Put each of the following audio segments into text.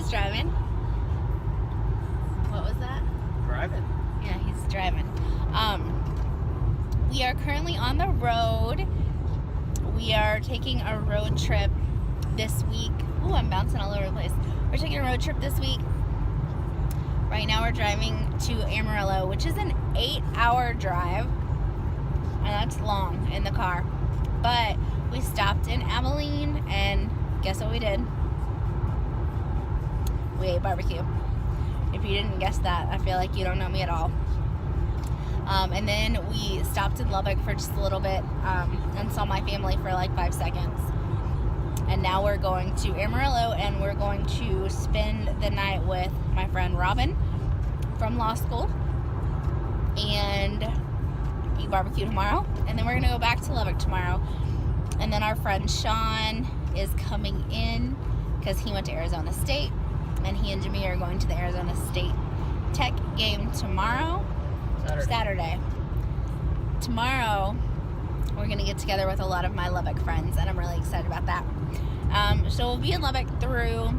He's driving. What was that? Driving. Yeah, he's driving. We are currently on the road. We are taking a road trip this week. Ooh, I'm bouncing all over the place. We're taking a road trip this week. Right now we're driving to Amarillo, which is an 8-hour drive. And that's long in the car. But we stopped in Abilene, and guess what we did? We ate barbecue. If you didn't guess that, I feel like you don't know me at all. And then we stopped in Lubbock for just a little bit and saw my family for like 5 seconds. And now we're going to Amarillo, and we're going to spend the night with my friend Robin from law school and eat barbecue tomorrow. And then we're going to go back to Lubbock tomorrow. And then our friend Sean is coming in because he went to Arizona State. And he and Jimmy are going to the Arizona State Tech game tomorrow. Saturday. Tomorrow, we're going to get together with a lot of my Lubbock friends, and I'm really excited about that. So we'll be in Lubbock through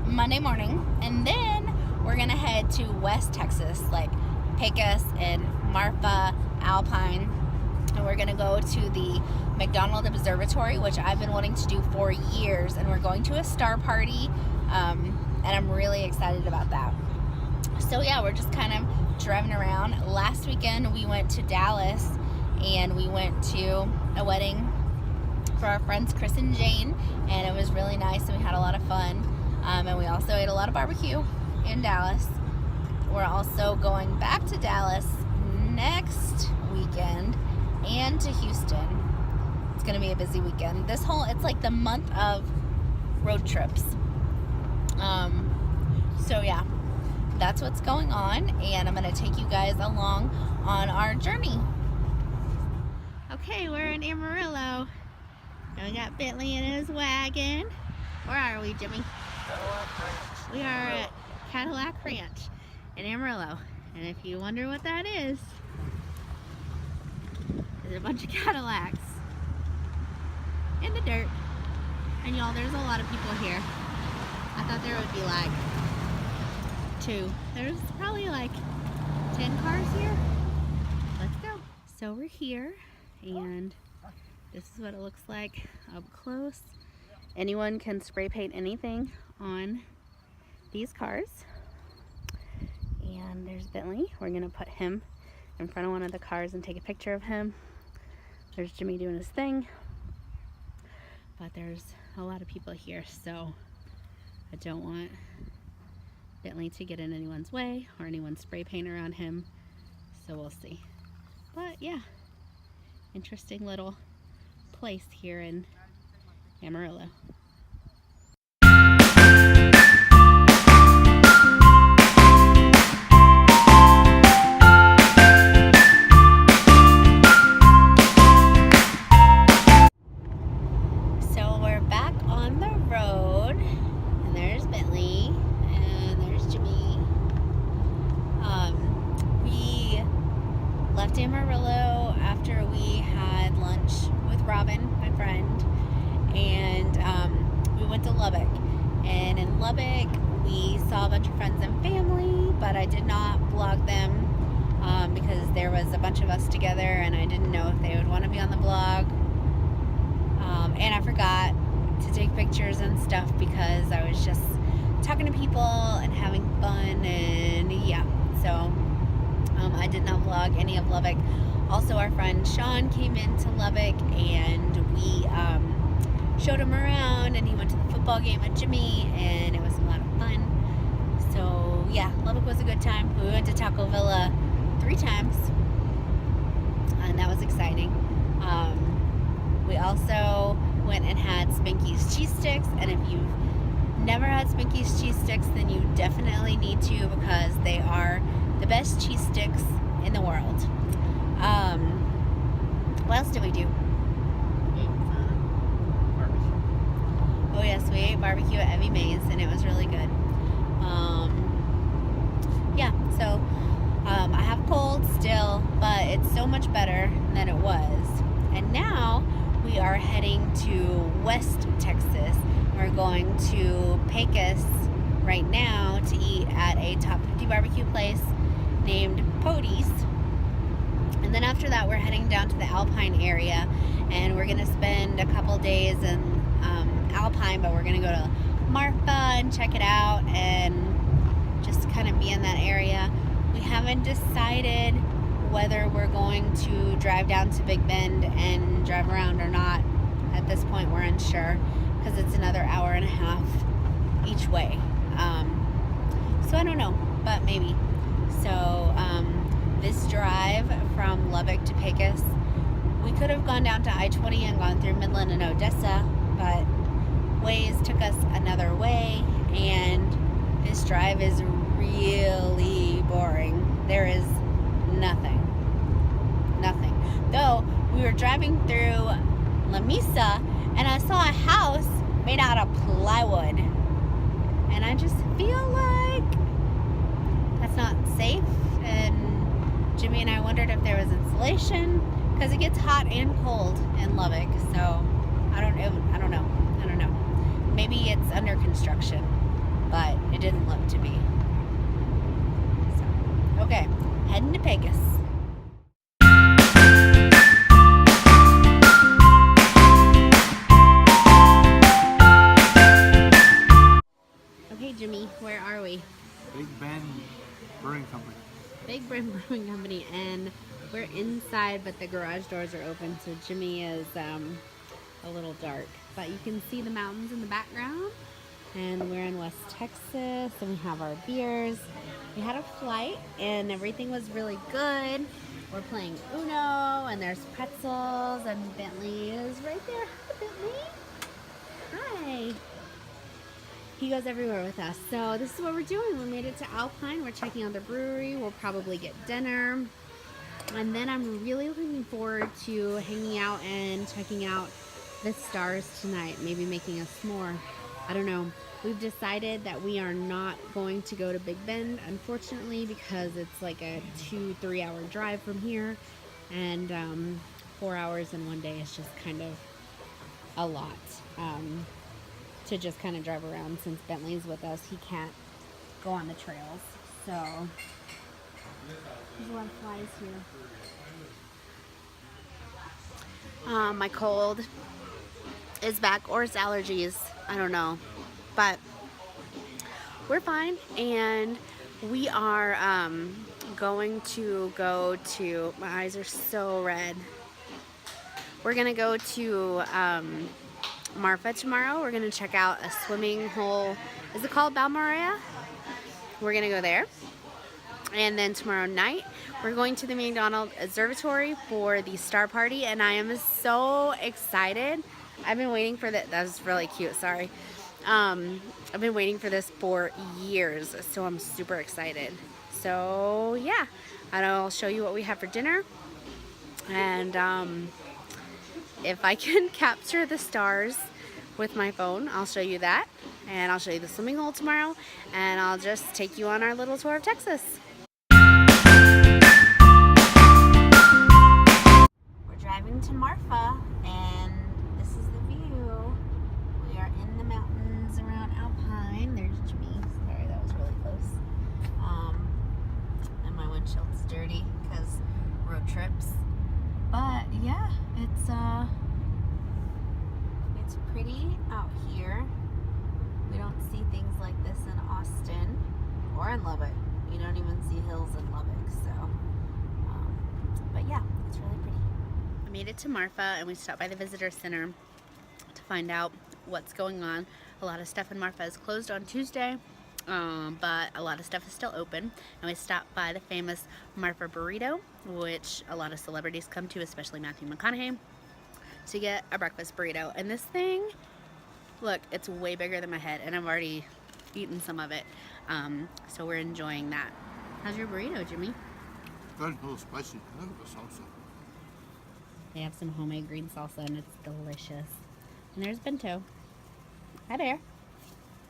Monday morning, and then we're going to head to West Texas, like Pecos and Marfa, Alpine, and we're going to go to the McDonald Observatory, which I've been wanting to do for years, and we're going to a star party, and I'm really excited about that. So yeah, we're just kind of driving around. Last weekend we went to Dallas, and we went to a wedding for our friends Chris and Jane, and it was really nice, and we had a lot of fun. And we also ate a lot of barbecue in Dallas. We're also going back to Dallas next weekend and to Houston. It's gonna be a busy weekend. It's like the month of road trips. So yeah, that's what's going on, and I'm gonna take you guys along on our journey. Okay, we're in Amarillo, and we got Bentley in his wagon. Where are we, Jimmy? Cadillac Ranch. We are at Cadillac Ranch in Amarillo, and if you wonder what that is, there's a bunch of Cadillacs in the dirt. And y'all, there's a lot of people here. I thought there would be like 2. There's probably like 10 cars here. Let's go. So we're here, and this is what it looks like up close. Anyone can spray paint anything on these cars. And there's Bentley. We're gonna put him in front of one of the cars and take a picture of him. There's Jimmy doing his thing. But there's a lot of people here, so I don't want Bentley to get in anyone's way or anyone spray paint around him, so we'll see. But yeah, interesting little place here in Amarillo. So we're back on the road, and there's Bentley. We left Amarillo after we had lunch with Robin, my friend, and we went to Lubbock. And in Lubbock, we saw a bunch of friends and family, but I did not vlog them because there was a bunch of us together, and I didn't know if they would want to be on the vlog. And I forgot to take pictures and stuff because I was just talking to people and having fun, and yeah, so I did not vlog any of Lubbock. Also, our friend Sean came into Lubbock, and we showed him around, and he went to the football game with Jimmy, and it was a lot of fun. So yeah, Lubbock was a good time. We went to Taco Villa 3 times, and that was exciting. We also went and had Spinky's cheese sticks, and if you've never had Spinky's cheese sticks, then you definitely need to, because they are the best cheese sticks in the world. What else did we do? Barbecue. Oh yes, we ate barbecue at Evie Mae's, and it was really good. Yeah, so I have cold still, but it's so much better than it was. And now we are heading to West Texas. We're going to Pecos right now to eat at a top 50 barbecue place named Podie's. And then after that, we're heading down to the Alpine area, and we're gonna spend a couple days in Alpine, but we're gonna go to Marfa and check it out and just kind of be in that area. We haven't decided whether we're going to drive down to Big Bend and drive around or not. At this point, we're unsure because it's another hour and a half each way. So I don't know, but maybe. So this drive from Lubbock to Pecos, we could have gone down to I-20 and gone through Midland and Odessa, but Waze took us another way, and this drive is really boring. There is nothing. Though we were driving through La Mesa, and I saw a house made out of plywood, and I just feel like that's not safe. And Jimmy and I wondered if there was insulation, because it gets hot and cold in Lubbock. So I don't know. Maybe it's under construction, but it didn't look to be. So, okay, heading to Pecos. Okay, Jimmy, where are we? Big Bend Brewing Company. Big Bend Brewing Company, and we're inside, but the garage doors are open, so Jimmy is a little dark. But you can see the mountains in the background, and we're in West Texas, and we have our beers. We had a flight, and everything was really good. We're playing Uno, and there's pretzels, and Bentley is right there. Hi, Bentley. Hi. He goes everywhere with us. So this is what we're doing. We made it to Alpine. We're checking out the brewery. We'll probably get dinner. And then I'm really looking forward to hanging out and checking out the stars tonight. Maybe making a s'more. I don't know. We've decided that we are not going to go to Big Bend, unfortunately, because it's like a 2-3 hour drive from here. And 4 hours in one day is just kind of a lot. To just kind of drive around. Since Bentley's with us, he can't go on the trails. So there's a lot of flies here. My cold is back, or it's allergies. I don't know, but we're fine, and we are going to go to. My eyes are so red. We're gonna go to Marfa tomorrow. We're gonna check out a swimming hole. Is it called Balmorea? We're gonna go there. And then tomorrow night, we're going to the McDonald Observatory for the star party, and I am so excited. I've been waiting for that. That was really cute, sorry. I've been waiting for this for years, so I'm super excited. So yeah, I'll show you what we have for dinner. And if I can capture the stars with my phone, I'll show you that. And I'll show you the swimming hole tomorrow. And I'll just take you on our little tour of Texas. We're driving to Marfa, and this is the view. We are in the mountains around Alpine. There's Jimmy. Sorry, that was really close. And my windshield's dirty because road trips. But yeah, it's pretty out here. We don't see things like this in Austin or in Lubbock. You don't even see hills in Lubbock, so but yeah, it's really pretty. I made it to Marfa, and we stopped by the visitor center to find out what's going on. A lot of stuff in Marfa is closed on Tuesday, but a lot of stuff is still open. And we stopped by the famous Marfa burrito, which a lot of celebrities come to, especially Matthew McConaughey, to get a breakfast burrito. And this thing, look, it's way bigger than my head, and I've already eaten some of it. So we're enjoying that. How's your burrito, Jimmy? Good, a little spicy. I love the salsa. They have some homemade green salsa, and it's delicious. And there's Bento. Hi, Bear.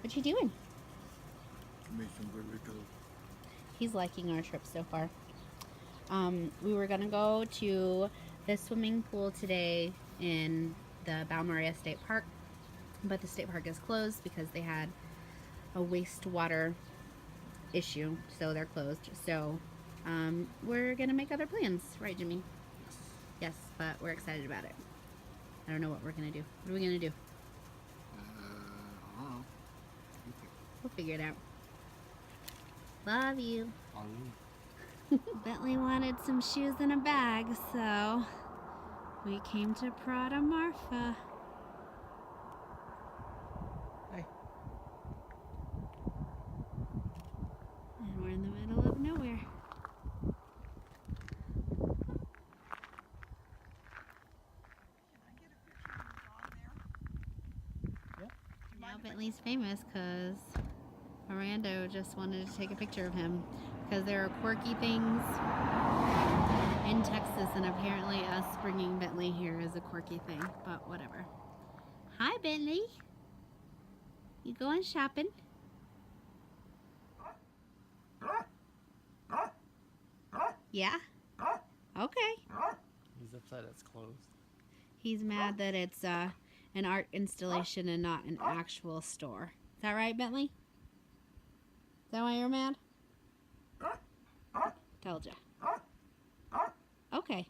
What you doing? Made some burritos. He's liking our trip so far. We were gonna go to the swimming pool today in the Balmorea State Park, but the state park is closed because they had a wastewater issue, so they're closed. So we're gonna make other plans, right, Jimmy? Yes, but we're excited about it. I don't know what we're gonna do. What are we gonna do? I don't know. We'll figure it out. Love you. Bentley wanted some shoes in a bag, so we came to Prada Marfa. Hey. And we're in the middle of nowhere. Now Bentley's famous because Miranda just wanted to take a picture of him because there are quirky things in Texas, and apparently us bringing Bentley here is a quirky thing, but whatever. Hi, Bentley. You going shopping? Yeah? Okay. He's upset it's closed. He's mad that it's an art installation and not an actual store. Is that right, Bentley? Is that why you're mad? Told ya. Okay.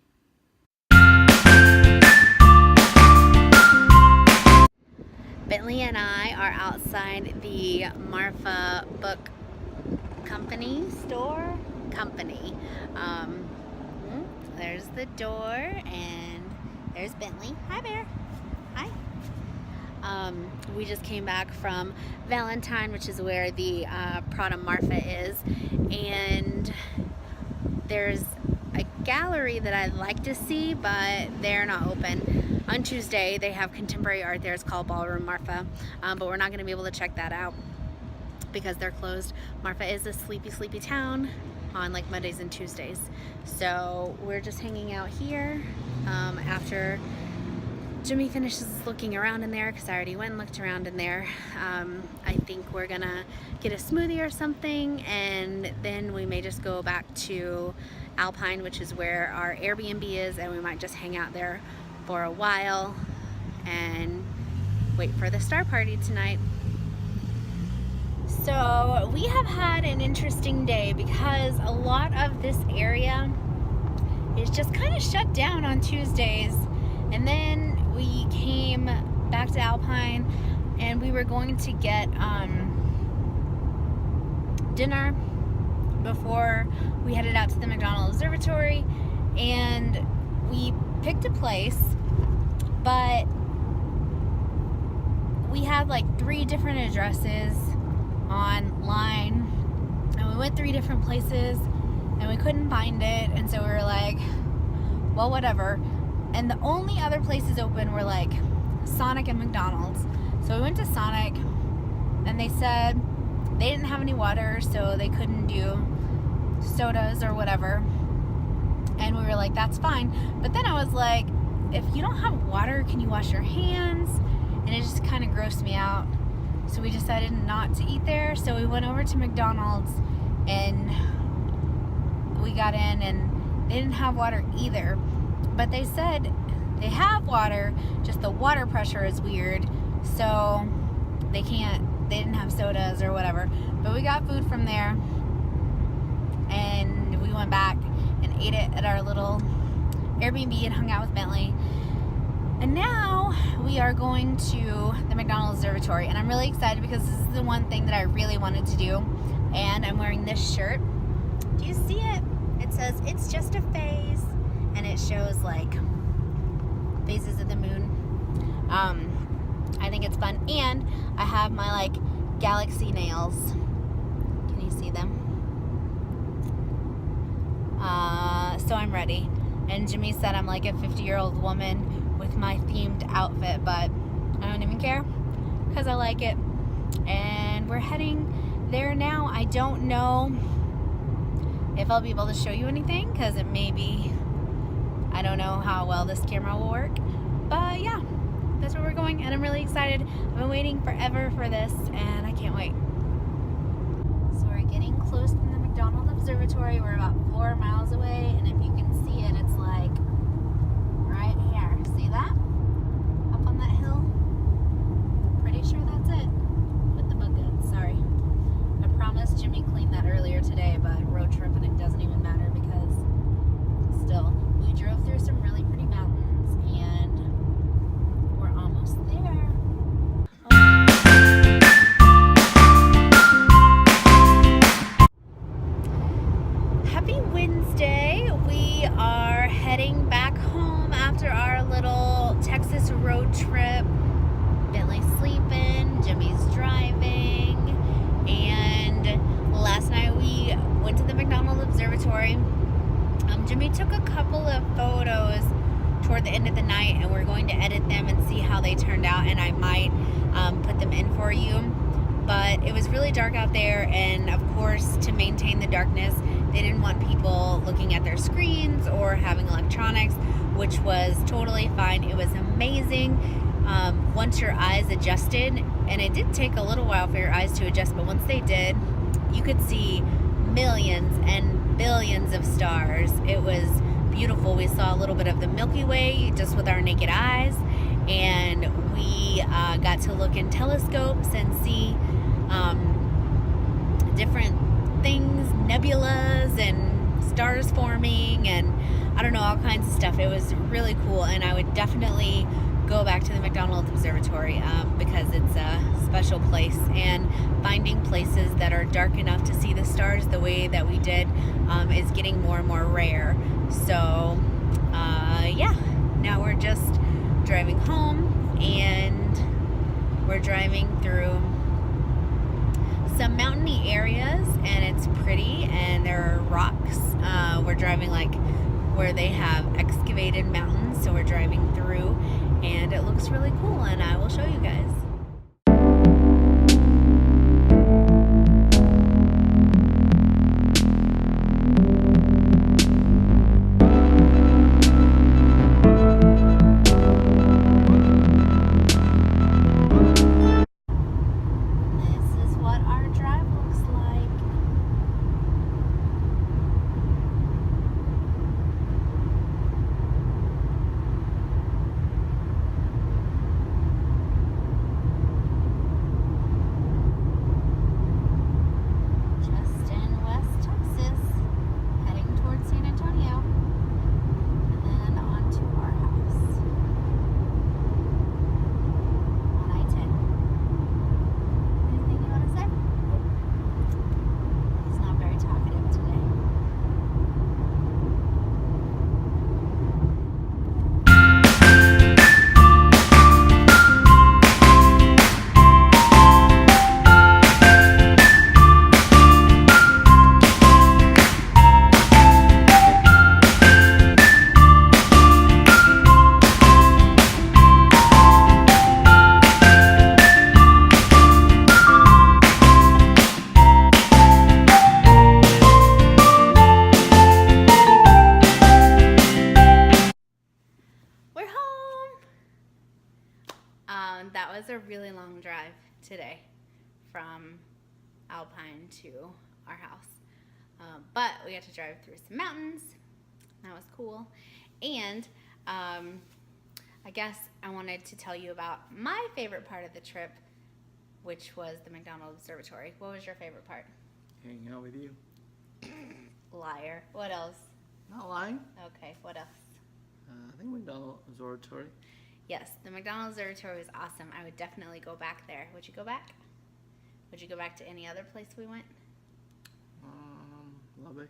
Bentley and I are outside the Marfa Book Company store. There's the door, and there's Bentley. Hi, Bear. Hi. We just came back from Valentine, which is where the Prada Marfa is, and there's a gallery that I'd like to see, but they're not open. On Tuesday, they have contemporary art there. It's called Ballroom Marfa, but we're not going to be able to check that out because they're closed. Marfa is a sleepy, sleepy town on like Mondays and Tuesdays. So we're just hanging out here after Jimmy finishes looking around in there, because I already went and looked around in there. I think we're gonna get a smoothie or something, and then we may just go back to Alpine, which is where our Airbnb is, and we might just hang out there for a while and wait for the star party tonight. So we have had an interesting day because a lot of this area is just kind of shut down on Tuesdays, and then we came back to Alpine and we were going to get dinner before we headed out to the McDonald Observatory, and we picked a place, but we had like 3 different addresses online, and we went 3 different places and we couldn't find it, and so we were like, well, whatever. And the only other places open were like Sonic and McDonald's. So we went to Sonic, and they said they didn't have any water, so they couldn't do sodas or whatever. And we were like, that's fine. But then I was like, if you don't have water, can you wash your hands? And it just kind of grossed me out. So we decided not to eat there. So we went over to McDonald's, and we got in, and they didn't have water either. But they said they have water, just the water pressure is weird, so they didn't have sodas or whatever. But we got food from there, and we went back and ate it at our little Airbnb and hung out with Bentley. And now we are going to the McDonald Observatory, and I'm really excited because this is the one thing that I really wanted to do. And I'm wearing this shirt. Do you see it? It says, "It's just a phase." And it shows like phases of the moon. I think it's fun, and I have my like galaxy nails. Can you see them? So I'm ready. And Jimmy said I'm like a 50-year-old woman with my themed outfit, but I don't even care because I like it. And we're heading there now. I don't know if I'll be able to show you anything because it may be, I don't know how well this camera will work, but yeah, that's where we're going, and I'm really excited. I've been waiting forever for this, and I can't wait. So we're getting close to the McDonald Observatory. We're about 4 miles away, and if you can see it, it's like right here. See that? Up on that hill? Pretty sure that's it. With the bug guts, sorry. trip and it doesn't even matter because still, we drove through some really pretty mountains and we're almost there. Happy Wednesday. We are heading back home after our little Texas road trip. Bentley's sleeping, Jimmy's driving, and last night we went to the McDonald Observatory. Jimmy took a couple of photos toward the end of the night, and we're going to edit them and see how they turned out, and I might put them in for you. But it was really dark out there, and of course, to maintain the darkness, they didn't want people looking at their screens or having electronics, which was totally fine. It was amazing. Once your eyes adjusted, and it did take a little while for your eyes to adjust, but once they did, you could see millions and billions of stars. It was beautiful. We saw a little bit of the Milky Way just with our naked eyes, and we got to look in telescopes and see different things, nebulas and stars forming, and I don't know, all kinds of stuff. It was really cool, and I would definitely go back to the McDonald Observatory because it's a special place, and finding places that are dark enough to see the stars the way that we did is getting more and more rare. So yeah, now we're just driving home, and we're driving through some mountainy areas, and it's pretty, and there are rocks. We're driving like where they have excavated mountains, so we're driving through, and it looks really cool, and I will show you guys. This is what our drive looks like. Just in West Texas, heading towards San Antonio, and then on to our house on I-10. Anything you want to say? He's not very talkative today. We're home. That was a really long drive today from Alpine to our house. But we got to drive through some mountains. That was cool. And I guess I wanted to tell you about my favorite part of the trip, which was the McDonald Observatory. What was your favorite part? Hanging out with you. Liar. What else? Not lying. Okay, what else? I think McDonald Observatory. Yes, the McDonald Observatory was awesome. I would definitely go back there. Would you go back? Would you go back to any other place we went? Lubbock.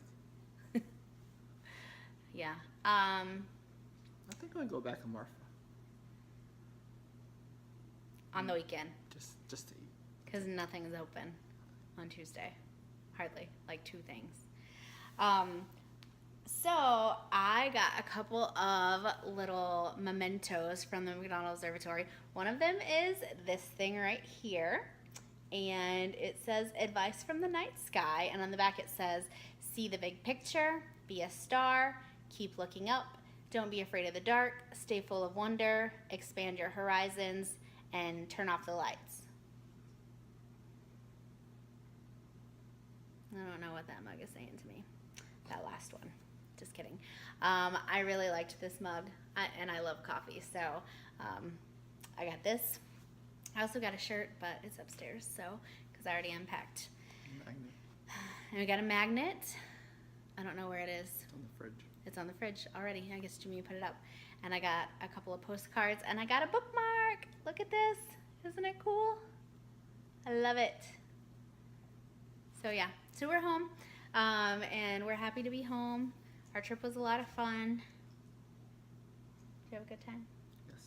Yeah. I think I'll go back to Marfa. On the weekend, Just to eat. because nothing's open on Tuesday. Hardly, like 2 things. So I got a couple of little mementos from the McDonald Observatory. One of them is this thing right here, and it says advice from the night sky, and on the back it says see the big picture, be a star, keep looking up, don't be afraid of the dark, stay full of wonder, expand your horizons, and turn off the lights. I don't know what that mug is saying to me. That last one. Just kidding. I really liked this mug, and I love coffee, so I got this. I also got a shirt, but it's upstairs, so because I already unpacked. Magnet. And we got a magnet I don't know where it is. It's on the fridge. It's on the fridge already. I guess Jimmy put it up. And I got a couple of postcards and I got a bookmark. Look at this. Isn't it cool? I love it. So yeah, so we're home. And we're happy to be home. Our trip was a lot of fun. Did you have a good time? Yes.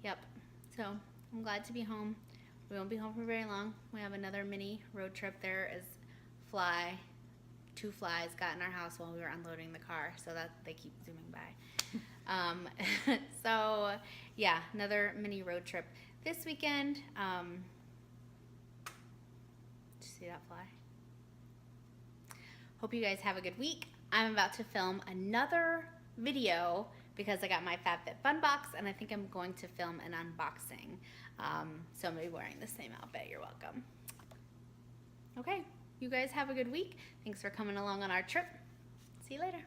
Yep. So I'm glad to be home. We won't be home for very long. We have another mini road trip. There is two flies got in our house while we were unloading the car, so that they keep zooming by. So yeah, another mini road trip this weekend. Did you see that fly? Hope you guys have a good week. I'm about to film another video because I got my FabFitFun box and I think I'm going to film an unboxing. So I'm going to be wearing the same outfit. You're welcome. Okay, you guys have a good week. Thanks for coming along on our trip. See you later.